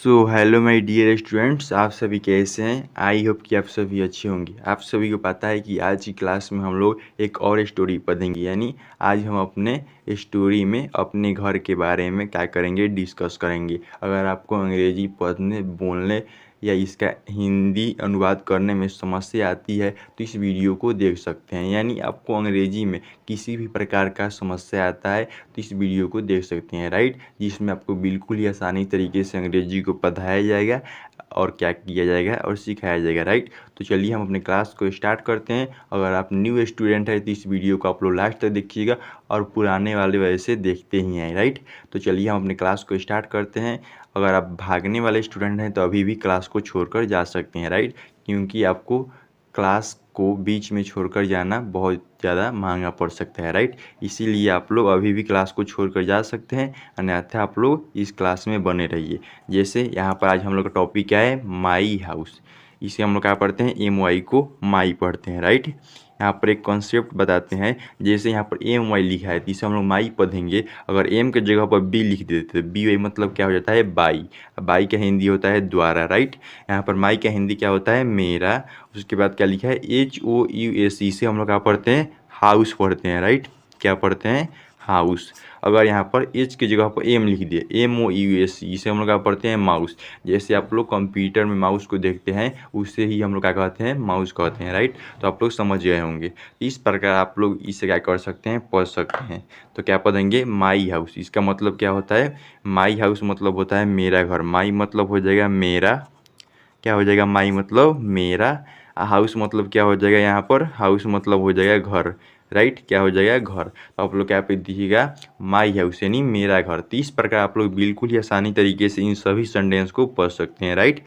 Hello my dear students, आप सभी कैसे हैं। आई होप कि आप सभी अच्छे होंगे। आप सभी को पता है कि आज की क्लास में हम लोग एक और स्टोरी पढ़ेंगे, यानी आज हम अपने स्टोरी में अपने घर के बारे में क्या करेंगे, डिस्कस करेंगे। अगर आपको अंग्रेजी पढ़ने बोलने या इसका हिंदी अनुवाद करने में समस्या आती है तो इस वीडियो को देख सकते हैं। यानी आपको अंग्रेजी में किसी भी प्रकार का समस्या आता है तो इस वीडियो को देख सकते हैं, राइट। जिसमें आपको बिल्कुल ही आसानी तरीके से अंग्रेजी को पढ़ाया जाएगा और क्या किया जाएगा और सिखाया जाएगा, राइट। तो चलिए हम अपने क्लास को स्टार्ट करते हैं। अगर आप न्यू स्टूडेंट है तो इस वीडियो को आप लोग लास्ट तक देखिएगा और पुराने वाले वैसे देखते ही हैं, राइट। तो चलिए हम अपने क्लास को स्टार्ट करते हैं। अगर आप भागने वाले स्टूडेंट हैं तो अभी भी क्लास को छोड़कर जा सकते हैं, राइट, क्योंकि आपको क्लास को बीच में छोड़कर जाना बहुत ज़्यादा महंगा पड़ सकता है, राइट। इसीलिए आप लोग अभी भी क्लास को छोड़कर जा सकते हैं, अन्यथा आप लोग इस क्लास में बने रहिए। जैसे यहाँ पर आज हम लोग का टॉपिक क्या है, माई हाउस। इसे हम लोग क्या पढ़ते हैं, MY को माई पढ़ते हैं, राइट। यहाँ पर एक कॉन्सेप्ट बताते हैं। जैसे यहाँ पर MY लिखा है तो इसे हम लोग माई पढ़ेंगे। अगर M के जगह पर B लिख देते तो BY मतलब क्या हो जाता है, बाई। बाई का हिंदी होता है द्वारा, राइट। यहाँ पर माई का हिंदी क्या होता है, मेरा। उसके बाद क्या लिखा है, HOUS। इसे हम लोग क्या पढ़ते हैं, हाउस पढ़ते हैं, राइट। क्या पढ़ते हैं, हाउस। अगर यहाँ पर H की जगह पर M लिख दिए, MOUS, इसे हम लोग क्या पढ़ते हैं, माउस। जैसे आप लोग कंप्यूटर में माउस को देखते हैं उससे ही हम लोग क्या कहते हैं, माउस कहते हैं, राइट। तो आप लोग समझ गए होंगे। इस प्रकार आप लोग इसे क्या कर सकते हैं, पढ़ सकते हैं। तो क्या पढ़ेंगे, माई हाउस। इसका मतलब क्या होता है, माई हाउस मतलब होता है मेरा घर। माई मतलब हो जाएगा मेरा, क्या हो जाएगा, माई मतलब मेरा। हाउस मतलब क्या हो जाएगा, यहाँ पर हाउस मतलब हो जाएगा घर, राइट। क्या हो जाएगा, घर। तो आप लोग क्या पे दिखेगा, माई हाउस यानी मेरा घर। तो इस प्रकार आप लोग बिल्कुल ही आसानी तरीके से इन सभी सेंटेंस को पढ़ सकते हैं, राइट।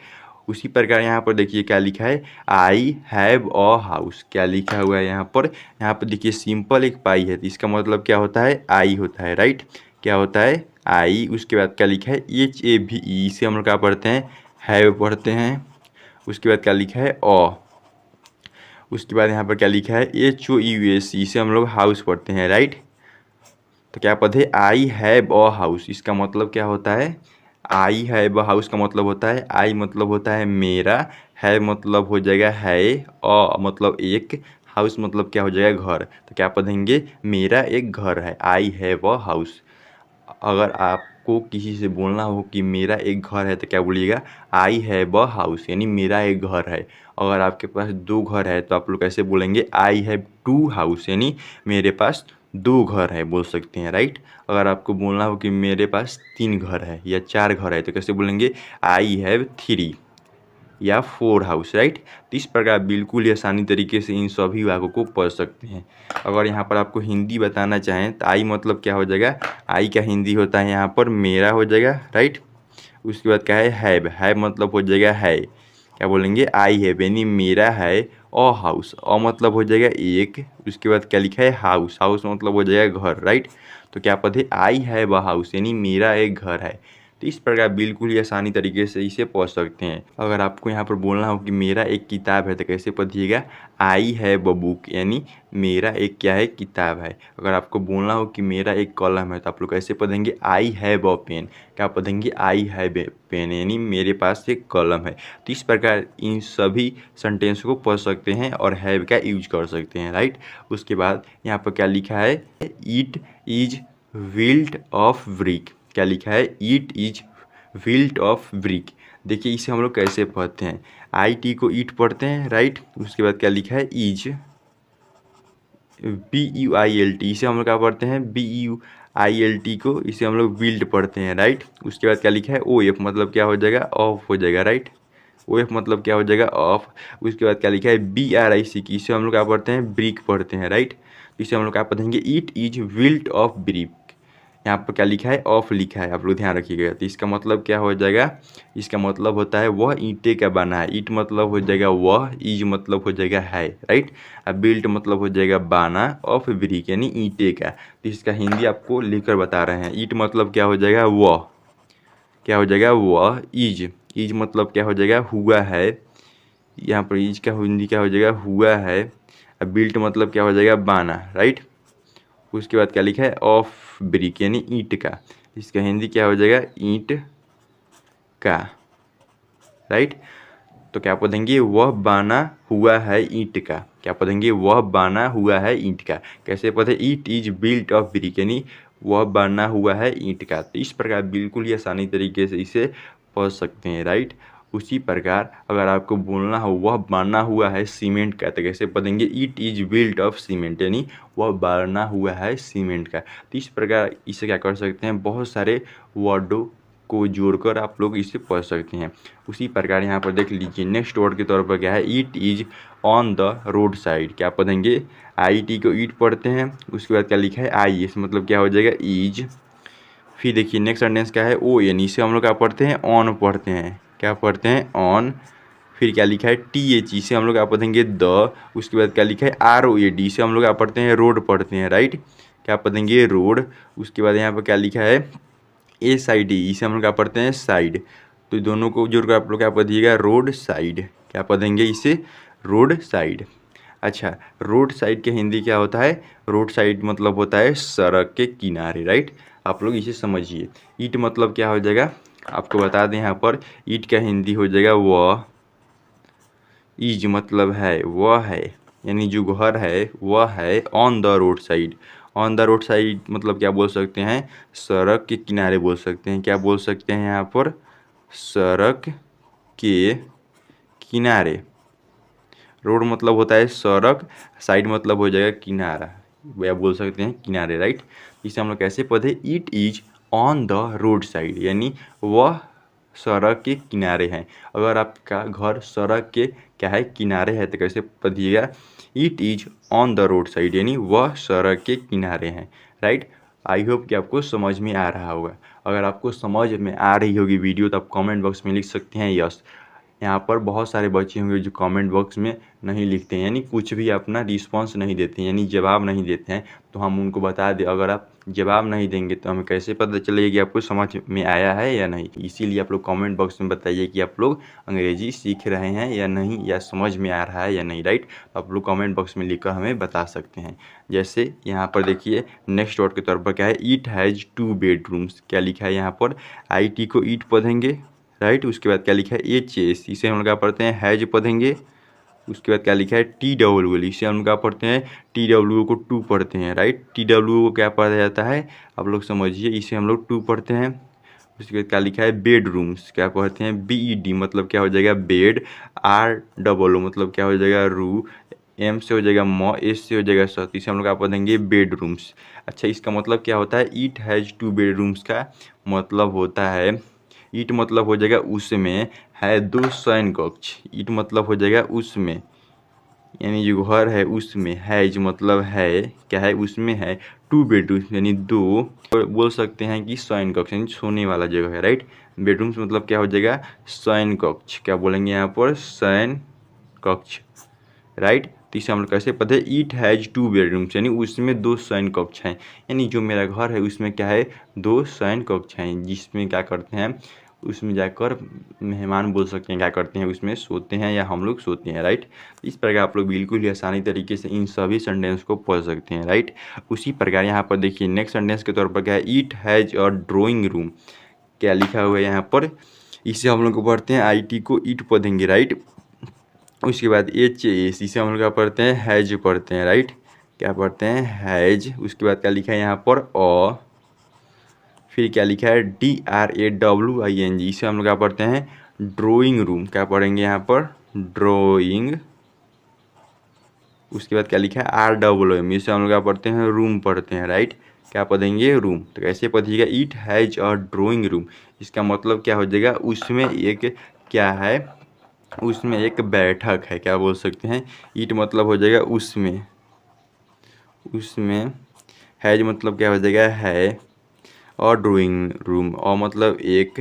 उसी प्रकार यहाँ पर देखिए क्या लिखा है, आई हैव अ हाउस। क्या लिखा हुआ है यहाँ पर देखिए सिंपल एक पाई है तो इसका मतलब क्या होता है, आई होता है, राइट। क्या होता है, आई। उसके बाद क्या लिखा है, HAVE। इसे हम लोग क्या पढ़ते हैं, हैव पढ़ते हैं। उसके बाद क्या लिखा है, अ। उसके बाद यहाँ पर क्या लिखा है, HOUS। इसे हम लोग हाउस पढ़ते हैं, राइट। तो क्या पढ़े, आई हैव अ हाउस। इसका मतलब क्या होता है, आई हैव अ हाउस का मतलब होता है, आई मतलब होता है मेरा, है मतलब हो जाएगा है, अ मतलब एक, हाउस मतलब क्या हो जाएगा, घर। तो क्या पढ़ेंगे, मेरा एक घर है, आई हैव अ हाउस। अगर आपको किसी से बोलना हो कि मेरा एक घर है तो क्या बोलिएगा, आई हैव अ हाउस, यानी मेरा एक घर है। अगर आपके पास दो घर है तो आप लोग कैसे बोलेंगे, आई हैव टू हाउस, यानी मेरे पास दो घर है, बोल सकते हैं, राइट। अगर आपको बोलना हो कि मेरे पास तीन घर है या चार घर है तो कैसे बोलेंगे, आई हैव थ्री या 4 हाउस, राइट। तो इस प्रकार बिल्कुल ही आसानी तरीके से इन सभी वाक्यों को पढ़ सकते हैं। अगर यहाँ पर आपको हिंदी बताना चाहें तो आई मतलब क्या हो जाएगा, आई का हिंदी होता है यहाँ पर मेरा हो जाएगा, राइट। उसके बाद क्या है, हैव मतलब हो जाएगा है। क्या बोलेंगे, आई हैव यानी मेरा है अ हाउस। अ मतलब हो जाएगा एक। उसके बाद क्या लिखा है, हाउस। हाउस मतलब हो जाएगा घर, राइट। तो क्या पढ़े, आई हैव अ हाउस यानी मेरा एक घर है। तो इस प्रकार बिल्कुल ही आसानी तरीके से इसे पढ़ सकते हैं। अगर आपको यहाँ पर बोलना हो कि मेरा एक किताब है तो कैसे पढ़िएगा, आई हैव अ बुक, यानी मेरा एक क्या है, किताब है। अगर आपको बोलना हो कि मेरा एक कलम है तो आप लोग कैसे पढ़ेंगे, आई हैव अ पेन। क्या पढ़ेंगे, आई हैव ए पेन, यानी मेरे पास एक कलम है। तो इस प्रकार इन सभी सेंटेंस को पढ़ सकते हैं और हैव का यूज कर सकते हैं, राइट। उसके बाद यहाँ पर क्या लिखा है, it is built of brick. क्या लिखा है, it is built of brick. देखिए इसे हम लोग कैसे पढ़ते हैं, IT को ईट पढ़ते हैं, राइट। उसके बाद क्या लिखा है, इज BUILT। इसे हम लोग क्या पढ़ते हैं, BUILT को इसे हम लोग बिल्ड पढ़ते हैं, राइट। उसके बाद क्या लिखा है, OF मतलब क्या हो जाएगा, ऑफ हो जाएगा, राइट। OF मतलब क्या हो जाएगा, ऑफ। उसके बाद क्या लिखा है, BRIC की इसे हम लोग क्या पढ़ते हैं, ब्रिक पढ़ते हैं, राइट। इसे हम लोग क्या पढ़ेंगे, it is built of brick. यहाँ पर क्या लिखा है, ऑफ लिखा है, आप लोग ध्यान रखिएगा। तो इसका मतलब क्या हो जाएगा, इसका मतलब होता है वह ईंटे का बना है। ईट मतलब हो जाएगा वह, इज मतलब हो जाएगा है, राइट। अब बिल्ट मतलब हो जाएगा बना, ऑफ ब्रिक यानी ईंटे का। तो इसका हिंदी आपको लिखकर बता रहे हैं। ईट मतलब क्या हो जाएगा, वह। क्या हो जाएगा, वह। इज मतलब क्या हो जाएगा, हुआ है। यहाँ पर इज का हिंदी क्या हो जाएगा, हुआ है। अब बिल्ट मतलब क्या हो जाएगा, बना, राइट। उसके बाद क्या लिखा है, ऑफ ब्रिक यानी ईंट का। इसका हिंदी क्या हो जाएगा, ईंट का। राइट। तो क्या पढ़ेंगे, वह बना हुआ है ईंट का। क्या पढ़ेंगे, वह बना हुआ है ईंट का। कैसे पढ़े, it is built of brick, यानी वह बना हुआ है ईंट का। तो इस प्रकार बिल्कुल ही आसानी तरीके से इसे पढ़ सकते हैं, राइट। उसी प्रकार अगर आपको बोलना हो वह बना हुआ है सीमेंट का, तो कैसे पढ़ेंगे, it is built of cement, यानी वह बना हुआ है सीमेंट का। तो इस प्रकार इसे क्या कर सकते हैं, बहुत सारे वर्डों को जोड़कर आप लोग इसे पढ़ सकते हैं। उसी प्रकार यहाँ पर देख लीजिए, नेक्स्ट वर्ड के तौर पर क्या है, it is on the road side. क्या पढ़ेंगे, आई टी को ईट पढ़ते हैं, उसके बाद क्या लिखा है आई एस, मतलब क्या हो जाएगा इज। फिर देखिए नेक्स्ट सेंटेंस क्या है, ओ एन, इसे हम लोग क्या पढ़ते हैं, ऑन पढ़ते हैं। क्या पढ़ते हैं, ऑन। फिर क्या लिखा है, टी एच, इसे हम लोग क्या पढ़ेंगे, द। उसके बाद क्या लिखा है, आर ओ ए डी, इसे हम लोग क्या पढ़ते हैं, रोड पढ़ते हैं, राइट। क्या पढ़ेंगे, रोड। उसके बाद यहाँ पर क्या लिखा है, ए साइड, इसे हम लोग क्या पढ़ते हैं, साइड। तो दोनों को जोड़कर आप लोग क्या पढ़िएगा, रोड साइड। क्या पढ़ेंगे इसे, रोड साइड। अच्छा, रोड साइड के हिंदी क्या होता है, रोड साइड मतलब होता है सड़क के किनारे, राइट। आप लोग इसे समझिए। ईट मतलब क्या हो जाएगा, आपको बता दें यहाँ पर, ईट का हिंदी हो जाएगा वह। इज मतलब है, वह है, यानी जो घर है वह है on the road side. On the road side मतलब क्या बोल सकते हैं, सड़क के किनारे बोल सकते हैं। क्या बोल सकते हैं यहाँ पर, सड़क के किनारे। रोड मतलब होता है सड़क, साइड मतलब हो जाएगा किनारा, या बोल सकते हैं किनारे, राइट। इसे हम लोग कैसे पढ़े, it is on the road side, यानी वह सड़क के किनारे हैं। अगर आपका घर सड़क के क्या है, किनारे है, तो कैसे पढ़िएगा, it is on the road side, यानी वह सड़क के किनारे हैं, राइट। आई होप कि आपको समझ में आ रहा होगा। अगर आपको समझ में आ रही होगी वीडियो, तो आप कमेंट बॉक्स में लिख सकते हैं यस। यहाँ पर बहुत सारे बच्चे होंगे जो कमेंट बॉक्स में नहीं लिखते हैं, यानी कुछ भी अपना रिस्पॉन्स नहीं देते हैं, यानी जवाब नहीं देते हैं। तो हम उनको बता दें, अगर आप जवाब नहीं देंगे तो हमें कैसे पता चलेगा कि आपको समझ में आया है या नहीं। इसीलिए आप लोग कमेंट बॉक्स में बताइए कि आप लोग अंग्रेजी सीख रहे हैं या नहीं, या समझ में आ रहा है या नहीं, राइट। आप लोग कमेंट बॉक्स में लिखकर हमें बता सकते हैं। जैसे यहाँ पर देखिए नेक्स्ट वर्ड के तौर पर क्या है, ईट हैज़ 2 बेडरूम्स। क्या लिखा है यहाँ पर, आई टी को ईट पढ़ेंगे, राइट। उसके बाद क्या लिखा है, एच एस, इसे हम लोग क्या पढ़ते हैं, हैज पढ़ेंगे। उसके बाद क्या लिखा है, टी डब्ल्यू एल, इसे हम लोग क्या पढ़ते हैं, टी डब्ल्यू को टू पढ़ते हैं, राइट। टी डब्ल्यू को क्या पढ़ा जाता है, आप लोग समझिए, इसे हम लोग टू पढ़ते हैं। उसके बाद क्या लिखा है, बेडरूम्स, क्या पढ़ते हैं, बी ई डी, मतलब क्या हो जाएगा, बेड। आर डबल ओ मतलब क्या हो जाएगा, रू। एम से हो जाएगा म, एस से हो जाएगा सत, इसे हम लोग क्या पढ़ेंगे, बेडरूम्स। अच्छा, इसका मतलब क्या होता है, ईट हैज़ 2 बेडरूम्स का मतलब होता है, ईट मतलब हो जाएगा उसमें है 2 शयन कक्ष। ईट मतलब हो जाएगा उसमें, यानी जो घर है उसमें, है जो मतलब है क्या है, उसमें है 2 बेडरूम, यानी 2, बोल सकते हैं कि शयन कक्ष, यानी सोने वाला जगह है, राइट। बेडरूम्स मतलब क्या हो जाएगा, शयन कक्ष। क्या बोलेंगे यहाँ पर, शयन कक्ष, राइट। तो इसे हम लोग कैसे पढ़े, ईट हैज़ 2 बेडरूम्स, यानी उसमें 2 शयन कक्ष हैं। यानी जो मेरा घर है उसमें क्या है, 2 शयन कक्ष हैं, जिसमें क्या करते हैं, उसमें जाकर मेहमान बोल सकते हैं क्या करते हैं, उसमें सोते हैं या हम लोग सोते हैं, राइट। इस प्रकार आप लोग बिल्कुल ही आसानी तरीके से इन सभी सेंटेंस को पढ़ सकते हैं, राइट। उसी प्रकार यहाँ पर देखिए नेक्स्ट सेंटेंस के तौर पर क्या है, ईट हैज़ अ ड्राइंग रूम। क्या लिखा हुआ है यहाँ पर, इसे हम लोग को पढ़ते हैं, आई टी को ईट पढ़ेंगे, राइट। उसके बाद एच एस, इसे हम लोग क्या पढ़ते हैं, हैज पढ़ते हैं, राइट। क्या पढ़ते हैं, हैज। उसके बाद क्या लिखा है यहाँ पर, अ। फिर क्या लिखा है, D R A W I N G, इसे हम लोग क्या पढ़ते हैं, ड्राइंग रूम। क्या पढ़ेंगे यहाँ पर, ड्राइंग। उसके बाद क्या लिखा है, आर डब्ल्यू एम, इसे हम लोग क्या पढ़ते हैं, रूम पढ़ते हैं, राइट। क्या पढ़ेंगे, रूम। तो कैसे पढ़िएगा, it has a drawing room, इसका मतलब क्या हो जाएगा, उसमें एक क्या है, उसमें एक बैठक है। क्या बोल सकते हैं, ईट मतलब हो जाएगा उसमें, उसमें। हैज मतलब क्या हो जाएगा, है। और ड्राइंग रूम, और मतलब एक।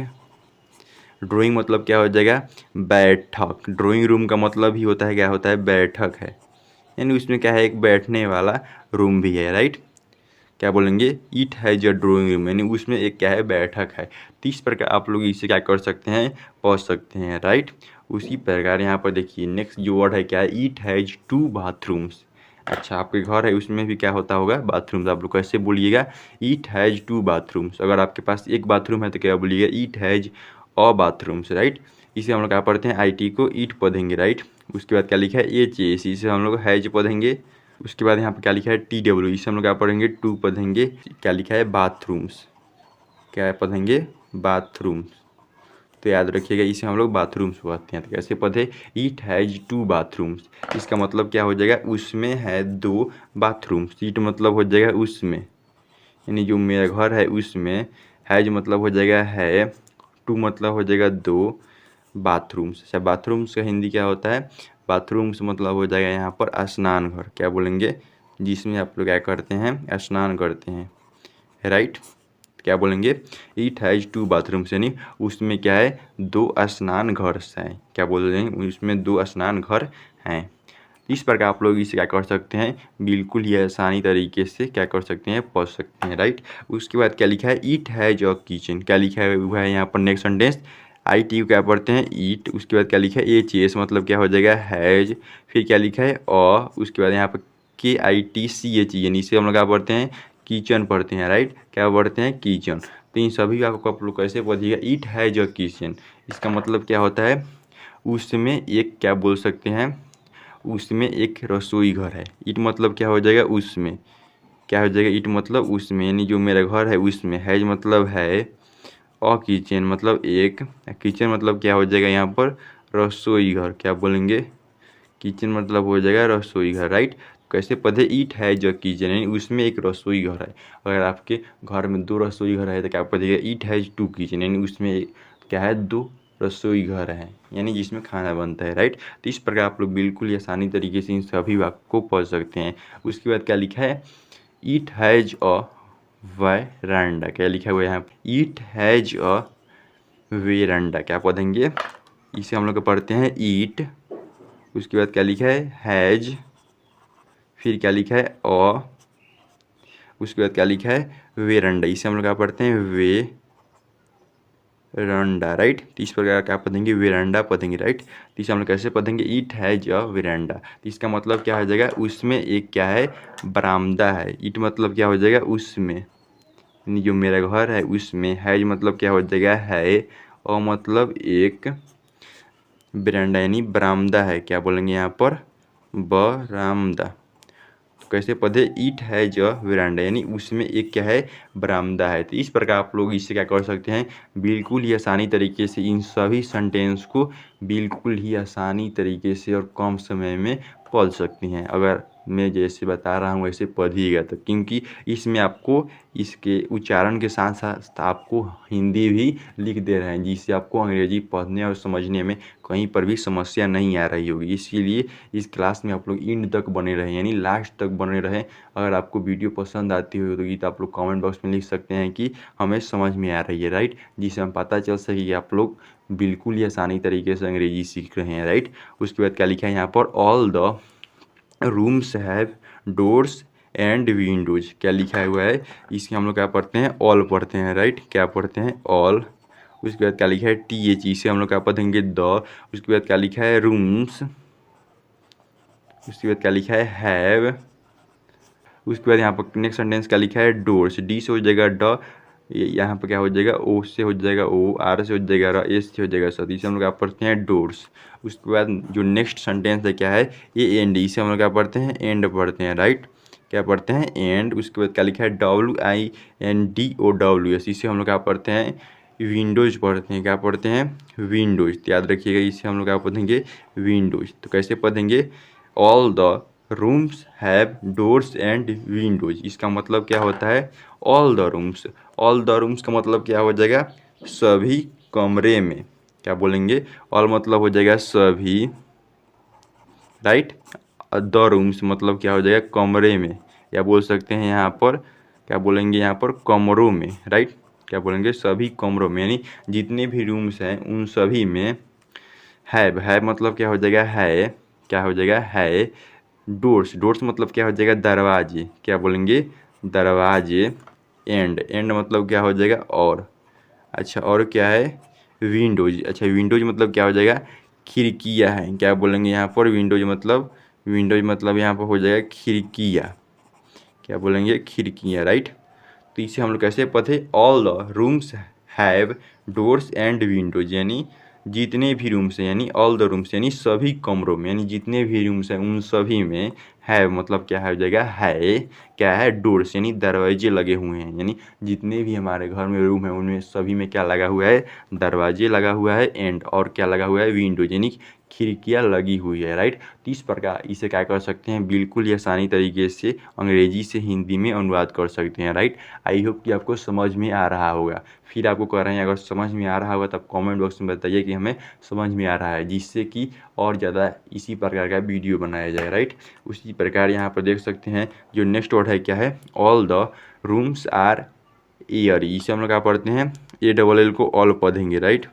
ड्राइंग मतलब क्या हो जाएगा, बैठक। ड्राइंग रूम का मतलब ही होता है, क्या होता है, बैठक है, यानी उसमें क्या है, एक बैठने वाला रूम भी है, राइट। क्या बोलेंगे, it has a drawing room, यानी उसमें एक क्या है, बैठक है। तो इस प्रकार आप लोग इसे क्या कर सकते हैं, पढ़ सकते हैं, राइट। उसी प्रकार यहाँ पर देखिए नेक्स्ट जो वर्ड है क्या है, इट हैज़ 2 बाथरूम्स। अच्छा, आपके घर है उसमें भी क्या होता होगा, बाथरूम्स। आप लोग कैसे बोलिएगा, इट हैज़ 2 बाथरूम्स। अगर आपके पास एक बाथरूम है तो क्या बोलिएगा, it has a bathrooms, right. इसे हम लोग क्या पढ़ते हैं, IT को ईट पढ़ेंगे, राइट। उसके बाद क्या लिखा है HAS, इसे हम लोग हैज पढ़ेंगे। उसके बाद यहाँ पर क्या लिखा है TW, इसे हम लोग क्या पढ़ेंगे टू पढ़ेंगे। क्या लिखा है बाथरूम्स, क्या पढ़ेंगे बाथरूम्स। तो याद रखिएगा इसे हम लोग बाथरूम्स पढ़ते हैं। तो कैसे पढ़े, इट हैज़ 2 बाथरूम्स। इसका मतलब क्या हो जाएगा, उसमें है 2 बाथरूम्स। इट मतलब हो जाएगा उसमें, यानी जो मेरा घर है उसमें। हैज मतलब हो जाएगा है, टू मतलब हो जाएगा 2 बाथरूम्स। अच्छा, बाथरूम्स का हिंदी क्या होता है, बाथरूम्स मतलब हो जाएगा यहाँ पर स्नान घर, क्या बोलेंगे, जिसमें आप लोग क्या करते हैं, स्नान करते हैं, राइट। क्या बोलेंगे, इट हैज़ 2 बाथरूम्स, यानी उसमें क्या है 2 स्नान घर हैं। क्या बोल रहे हैं, उसमें 2 स्नान घर हैं। इस प्रकार आप लोग इसे क्या कर सकते हैं, बिल्कुल ही आसानी तरीके से क्या कर सकते हैं, पढ़ सकते हैं, राइट। उसके बाद क्या लिखा है, इट हैज़ अ किचन। क्या लिखा है हुआ है यहाँ पर नेक्स्ट सेंटेंस, IT को क्या पढ़ते हैं ईट। उसके बाद क्या लिखा है HAS, मतलब क्या हो जाएगा हैज। फिर क्या लिखा है उसके बाद यहाँ पर KITCH, यानी इसे हम लोग क्या पढ़ते हैं किचन पढ़ते हैं, राइट। क्या पढ़ते हैं किचन। तो इन सभी को आप लोग कैसे पढ़िएगा, इट हैज़ अ किचन। इसका मतलब क्या होता है, उसमें एक क्या बोल सकते हैं, उसमें एक रसोई घर है। इट मतलब क्या हो जाएगा उसमें, क्या हो जाएगा इट मतलब उसमें, यानी जो मेरा घर है उसमें। हैज मतलब है, और किचन मतलब एक, किचन मतलब क्या हो जाएगा यहाँ पर रसोई घर। क्या बोलेंगे, किचन मतलब हो जाएगा रसोई घर, राइट। कैसे पढ़े, ईट है जो किचन, यानी उसमें एक रसोई घर है। अगर आपके घर में 2 रसोई घर है तो क्या पढ़िएगा, ईट हैज 2 किचन, यानी उसमें क्या है 2 रसोई घर है, यानी जिसमें खाना बनता है, राइट। तो इस प्रकार आप लोग बिल्कुल ही आसानी तरीके से इन सभी वाक्य को पढ़ सकते हैं। उसके बाद क्या लिखा है, ईट हैज अ वेरांडा। क्या लिखा हुआ है यहाँ, ईट हैज अ वेरांडा। क्या पढ़ेंगे, इसे हम लोग पढ़ते हैं ईट। उसके बाद क्या लिखा है हैज, फिर क्या लिखा है उसके बाद क्या लिखा है वेरंडा। इसे हम लोग क्या पढ़ते हैं वेरंडा, राइट। तो इस प्रकार क्या पढ़ेंगे, वेरंडा पढ़ेंगे, राइट। तो इसे हम लोग कैसे पढ़ेंगे, इट हैज अ वेरंडा। तो इसका मतलब क्या हो जाएगा, उसमें एक क्या है बरामदा है। इट मतलब क्या हो जाएगा उसमें, यानी जो मेरा घर है उसमें। हैज मतलब क्या हो जाएगा है, और मतलब एक वेरंडा यानी बरामदा है। क्या बोलेंगे यहाँ पर बरामदा। कैसे पढ़े, ईट है जो वेरांडा, यानी उसमें एक क्या है बरामदा है। तो इस प्रकार आप लोग इससे क्या कर सकते हैं, बिल्कुल ही आसानी तरीके से इन सभी सेंटेंस को बिल्कुल ही आसानी तरीके से और कम समय में पढ़ सकते हैं। अगर मैं जैसे बता रहा हूँ वैसे पढ़िएगा तो, क्योंकि इसमें आपको इसके उच्चारण के साथ साथ आपको हिंदी भी लिख दे रहे हैं, जिससे आपको अंग्रेजी पढ़ने और समझने में कहीं पर भी समस्या नहीं आ रही होगी। इसीलिए इस क्लास में आप लोग एंड तक बने रहें, यानी लास्ट तक बने रहें। अगर आपको वीडियो पसंद आती होगी तो आप लोग कमेंट बॉक्स में लिख सकते हैं कि हमें समझ में आ रही है, राइट, जिससे हम पता चल सके कि आप लोग बिल्कुल ही आसानी तरीके से अंग्रेजी सीख रहे हैं, राइट। उसके बाद क्या लिखा है यहाँ पर, all the rooms have doors and Windows. क्या लिखा हुआ है, इसके हम लोग क्या पढ़ते हैं ऑल पढ़ते हैं, राइट। क्या पढ़ते हैं ऑल। उसके बाद क्या लिखा है TH, इसे हम लोग क्या पढ़ेंगे द। उसके बाद क्या लिखा है रूम्स। उसके बाद क्या लिखा है हैव। उसके बाद यहाँ पर नेक्स्ट सेंटेंस क्या लिखा है डोर्स। डी से हो जाएगा ड, यहाँ पर क्या हो जाएगा ओ से हो जाएगा ओ, आर से हो जाएगा र, एस से हो जाएगा सर। इसे हम लोग क्या पढ़ते हैं डोर्स। उसके बाद जो नेक्स्ट सेंटेंस है क्या है ये एंड, इसे हम लोग क्या पढ़ते हैं एंड पढ़ते हैं, राइट। क्या पढ़ते हैं एंड। उसके बाद क्या लिखा है WINDOWS, इसे हम लोग क्या पढ़ते हैं विंडोज पढ़ते हैं। क्या पढ़ते हैं विंडोज। तो याद रखिएगा इसे हम लोग क्या पढ़ेंगे विंडोज। तो कैसे पढ़ेंगे, all the rooms have doors and Windows. इसका मतलब क्या होता है all the rooms. All the rooms का मतलब क्या हो जाएगा सभी कमरे में। क्या बोलेंगे, ऑल मतलब हो जाएगा सभी, राइट। द रूम्स मतलब क्या हो जाएगा कमरे में, या बोल सकते हैं यहाँ पर क्या बोलेंगे यहाँ पर कमरों में, राइट। क्या बोलेंगे सभी कमरों में, यानी जितने भी रूम्स हैं उन सभी में। है मतलब क्या हो जाएगा है, क्या हो जाएगा है डोर्स। डोर्स मतलब क्या हो जाएगा दरवाजे। क्या बोलेंगे दरवाजे। एंड मतलब क्या हो जाएगा और। अच्छा और क्या है विंडोज। अच्छा विंडोज मतलब क्या हो जाएगा खिड़कियाँ हैं। क्या बोलेंगे यहाँ पर विंडोज मतलब यहाँ पर हो जाएगा खिड़कियाँ। क्या बोलेंगे खिड़कियाँ, राइट। तो इसे हम लोग कैसे पढ़े, all the rooms have doors and Windows यानी जितने भी रूम्स हैं, यानी ऑल द रूम्स यानी सभी कमरों में, यानी जितने भी रूम्स हैं उन सभी में है, मतलब क्या है हो जाएगा, है क्या है, डोर्स यानी दरवाजे लगे हुए हैं। यानी जितने भी हमारे घर में रूम है उनमें सभी में क्या लगा हुआ है, दरवाजे लगा हुआ है, एंड और क्या लगा हुआ है, विंडोज यानी खिड़कियाँ लगी हुई है, राइट। तो इस प्रकार इसे क्या कर सकते हैं, बिल्कुल ही आसानी तरीके से अंग्रेजी से हिंदी में अनुवाद कर सकते हैं, राइट। आई होप कि आपको समझ में आ रहा होगा। फिर आपको कह रहे हैं अगर समझ में आ रहा होगा तब कमेंट बॉक्स में बताइए कि हमें समझ में आ रहा है, जिससे कि और ज़्यादा इसी प्रकार का वीडियो बनाया जाए, राइट। उसी प्रकार यहाँ पर देख सकते हैं जो नेक्स्ट वर्ड है क्या है, all the rooms are airy. इसे हम लोग क्या पढ़ते हैं, ALL को ऑल पढ़ेंगे, राइट।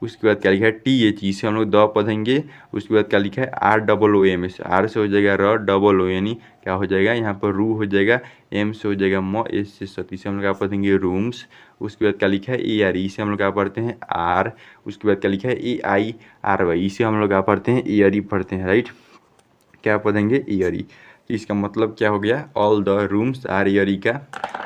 उसके बाद क्या लिखा है, TH, इसे हम लोग द पढ़ेंगे। उसके बाद क्या लिखा है, ROOM, आर से हो जाएगा ROO यानी क्या हो जाएगा, यहाँ पर रू हो जाएगा, M से हो जाएगा म, S से सत, इसे हम लोग क्या पढ़ेंगे, रूम्स। उसके बाद क्या लिखा है, ARE, इसे हम लोग क्या पढ़ते हैं, आर। उसके बाद क्या लिखा है, AIRY, इसे हम लोग क्या पढ़ते हैं, एयरी पढ़ते हैं, राइट। क्या पढ़ेंगे, एयरी। तो इसका मतलब क्या हो गया, all the rooms are airy का।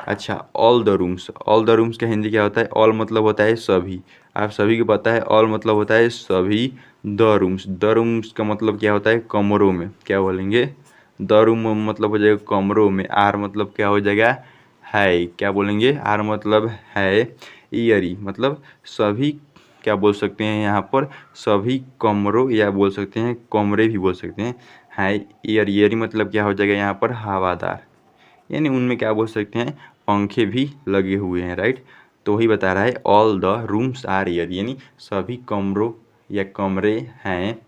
अच्छा, ऑल द रूम्स का हिंदी क्या होता है, ऑल मतलब होता है सभी, आप सभी को पता है, ऑल मतलब होता है सभी। द रूम्स का मतलब क्या होता है, कमरों में, क्या बोलेंगे, द रूम मतलब हो जाएगा कमरों में। आर मतलब क्या हो जाएगा, है, क्या बोलेंगे, आर मतलब है। ईयरी मतलब सभी, क्या बोल सकते हैं यहाँ पर, सभी कमरों, या बोल सकते हैं कमरे भी बोल सकते हैं, है। ईयरी मतलब क्या हो जाएगा यहाँ पर, हवादार, यानी उनमें क्या बोल सकते हैं, पंखे भी लगे हुए हैं, राइट। तो वही बता रहा है, all the rooms are air, यानी सभी कमरों या कमरे हैं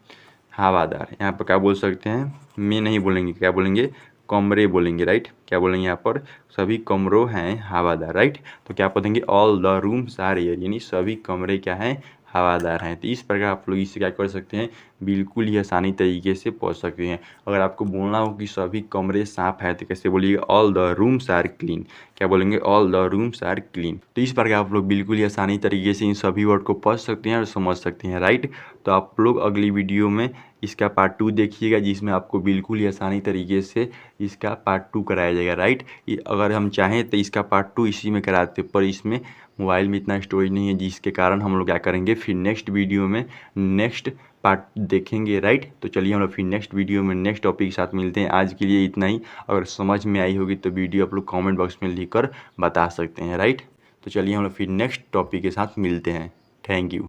हवादार। यहाँ पर क्या बोल सकते हैं, में नहीं बोलेंगे, क्या बोलेंगे, कमरे बोलेंगे, राइट। क्या बोलेंगे यहाँ पर, सभी कमरों हैं हवादार, राइट। तो क्या पढ़ेंगे, all the rooms are air, यानी सभी कमरे क्या हैं, हवादार हैं। तो इस प्रकार आप लोग इसे क्या कर सकते हैं, बिल्कुल ही आसानी तरीके से पढ़ सकते हैं। अगर आपको बोलना हो कि सभी कमरे साफ हैं तो कैसे बोलिएगा, all the rooms are clean, क्या बोलेंगे, all the rooms are clean. तो इस प्रकार आप लोग बिल्कुल ही आसानी तरीके से इन सभी वर्ड को पढ़ सकते हैं और समझ सकते हैं, राइट। तो आप लोग अगली वीडियो में इसका पार्ट 2 देखिएगा, जिसमें आपको बिल्कुल ही आसानी तरीके से इसका पार्ट 2 कराया जाएगा, राइट। अगर हम चाहें तो इसका पार्ट 2 इसी में कराते, पर इसमें मोबाइल में इतना स्टोरेज नहीं है, जिसके कारण हम लोग क्या करेंगे, फिर नेक्स्ट वीडियो में नेक्स्ट पार्ट देखेंगे, राइट। तो चलिए हम लोग फिर नेक्स्ट वीडियो में नेक्स्ट टॉपिक के साथ मिलते हैं। आज के लिए इतना ही। अगर समझ में आई होगी तो वीडियो आप लोग कमेंट बॉक्स में लिख कर बता सकते हैं, राइट। तो चलिए हम लोग फिर नेक्स्ट टॉपिक के साथ मिलते हैं। Thank you.